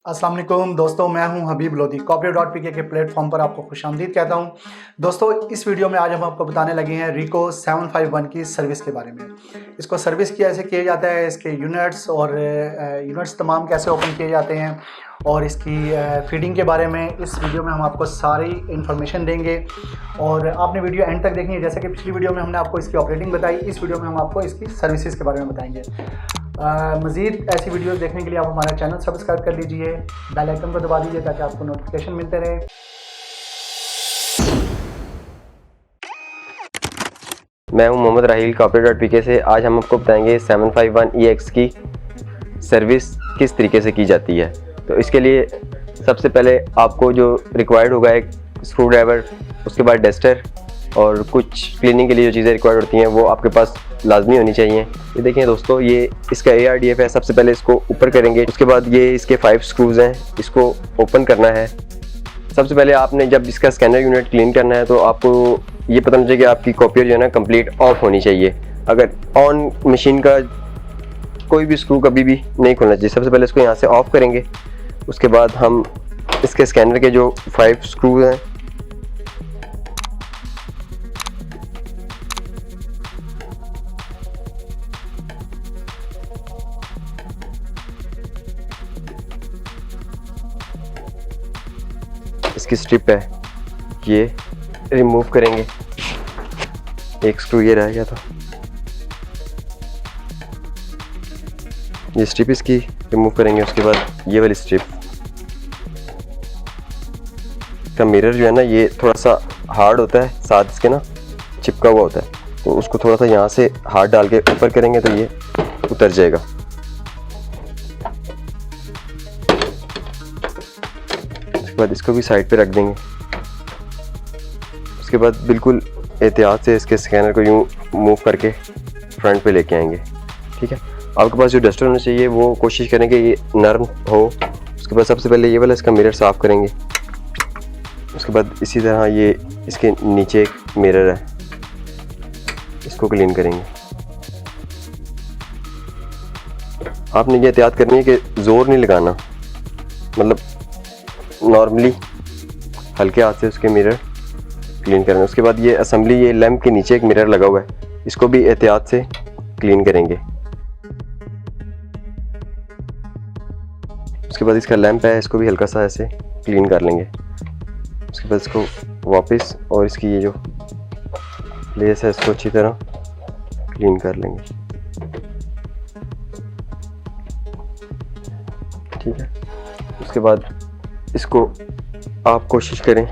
अस्सलाम वालेकुम दोस्तों, मैं हूं हबीब लोधी। Copy.pk के प्लेटफॉर्म पर आपको खुशामदीद कहता हूं। दोस्तों, इस वीडियो में आज हम आपको बताने लगे हैं रिको 751 की सर्विस के बारे में। इसको सर्विस कैसे किया जाता है, इसके यूनिट्स और यूनिट्स तमाम कैसे ओपन किए जाते हैं और इसकी फीडिंग के बारे में इस वीडियो में हम आपको सारी इन्फॉर्मेशन देंगे। और आपने वीडियो एंड तक देखनी है। जैसे कि पिछली वीडियो में हमने आपको इसकी ऑपरेटिंग बताई, इस वीडियो में हम आपको इसकी सर्विसेज के बारे में बताएंगे। मज़ीद ऐसी वीडियोस देखने के लिए आप हमारा चैनल सब्सक्राइब कर लीजिए, बेल आइकन को दबा दीजिए ताकि आपको नोटिफिकेशन मिलते रहे। मैं हूं मोहम्मद राहील Copy.pk से। आज हम आपको बताएंगे 751EX की सर्विस किस तरीके से की जाती है। तो इसके लिए सबसे पहले आपको जो रिक्वायर्ड होगा एक स्क्रू ड्राइवर, उसके बाद डस्टर और कुछ क्लीनिंग के लिए जो चीज़ें रिक्वायर्ड होती हैं वो आपके पास लाजमी होनी चाहिए। ये देखें दोस्तों, ये इसका ARDF है। सबसे पहले इसको ऊपर करेंगे, उसके बाद ये इसके 5 स्क्रूज़ हैं, इसको ओपन करना है। सबसे पहले आपने जब इसका स्कैनर यूनिट क्लीन करना है तो आपको ये पता होना चाहिए कि आपकी कॉपियर जो है ना कंप्लीट ऑफ होनी चाहिए। अगर ऑन मशीन का कोई भी स्क्रू कभी भी नहीं खोलना चाहिए। सबसे पहले इसको यहाँ से ऑफ करेंगे, उसके बाद हम इसके स्कैनर के जो 5 स्क्रू हैं इसकी स्ट्रिप है ये रिमूव करेंगे। एक स्क्रू ये रह गया था, ये स्ट्रिप इसकी रिमूव करेंगे। उसके बाद ये वाली स्ट्रिप का मिरर जो है ना ये थोड़ा सा हार्ड होता है, साथ इसके ना चिपका हुआ होता है, तो उसको थोड़ा सा यहाँ से हाथ डाल के ऊपर करेंगे तो ये उतर जाएगा। बाद इसको भी साइड पे रख देंगे। उसके बाद बिल्कुल एहतियात से इसके स्कैनर को यूँ मूव करके फ्रंट पे लेके आएंगे। ठीक है, आपके पास जो डस्टर होना चाहिए वो कोशिश करें कि ये नरम हो। उसके बाद सबसे पहले ये वाला इसका मिरर साफ़ करेंगे। उसके बाद इसी तरह ये इसके नीचे एक मिरर है, इसको क्लीन करेंगे। आपने ये एहतियात करनी है कि ज़ोर नहीं लगाना, मतलब नॉर्मली हल्के हाथ से उसके मिरर क्लीन करेंगे। उसके बाद ये असेंबली, ये लैंप के नीचे एक मिरर लगा हुआ है, इसको भी एहतियात से क्लीन करेंगे। उसके बाद इसका लैंप है, इसको भी हल्का सा ऐसे क्लीन कर लेंगे। उसके बाद इसको वापस और इसकी ये जो प्लेस है इसको अच्छी तरह क्लीन कर लेंगे। ठीक है, उसके बाद इसको आप कोशिश करें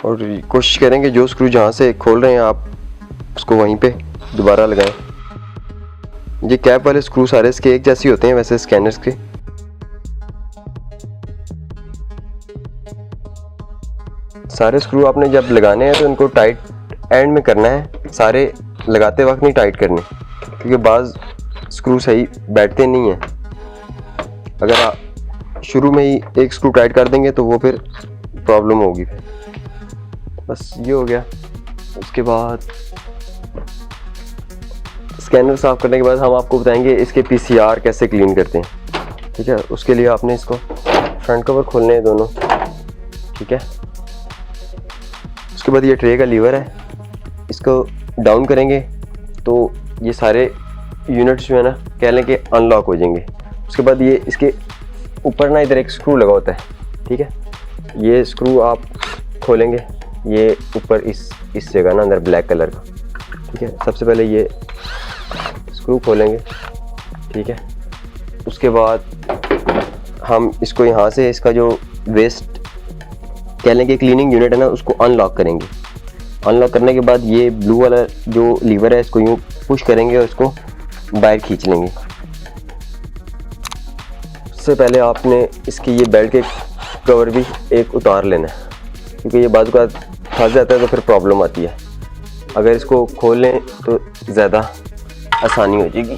और कोशिश करें कि जो स्क्रू जहाँ से खोल रहे हैं आप उसको वहीं पे दोबारा लगाएं। ये कैप वाले स्क्रू सारे इसके एक जैसे होते हैं वैसे स्कैनर्स के। सारे स्क्रू आपने जब लगाने हैं तो इनको टाइट एंड में करना है, सारे लगाते वक्त नहीं टाइट करने, क्योंकि बाज़ स्क्रू सही बैठते नहीं हैं। अगर आप शुरू में ही एक स्क्रू टाइट कर देंगे तो वो फिर प्रॉब्लम होगी। फिर बस ये हो गया। उसके बाद स्कैनर साफ़ करने के बाद हम आपको बताएंगे इसके PCR कैसे क्लीन करते हैं। ठीक है, उसके लिए आपने इसको फ्रंट कवर खोलने हैं दोनों। ठीक है, उसके बाद ये ट्रे का लीवर है, इसको डाउन करेंगे तो ये सारे यूनिट्स जो है ना कह लें कि अनलॉक हो जाएंगे। उसके बाद ये इसके ऊपर ना इधर एक स्क्रू लगा होता है। ठीक है, ये स्क्रू आप खोलेंगे, ये ऊपर इस जगह ना अंदर ब्लैक कलर का। ठीक है, सबसे पहले ये स्क्रू खोलेंगे। ठीक है, उसके बाद हम इसको यहाँ से इसका जो वेस्ट कह लें कि क्लीनिंग यूनिट है ना उसको अनलॉक करेंगे। अनलॉक करने के बाद ये ब्लू वाला जो लीवर है इसको यूँ पुश करेंगे और इसको बाहर खींच लेंगे। उससे पहले आपने इसकी ये बेल्ट के कवर भी एक उतार लेना है, क्योंकि ये बाजू का फंस जाता है तो फिर प्रॉब्लम आती है। अगर इसको खोल लें तो ज़्यादा आसानी हो जाएगी।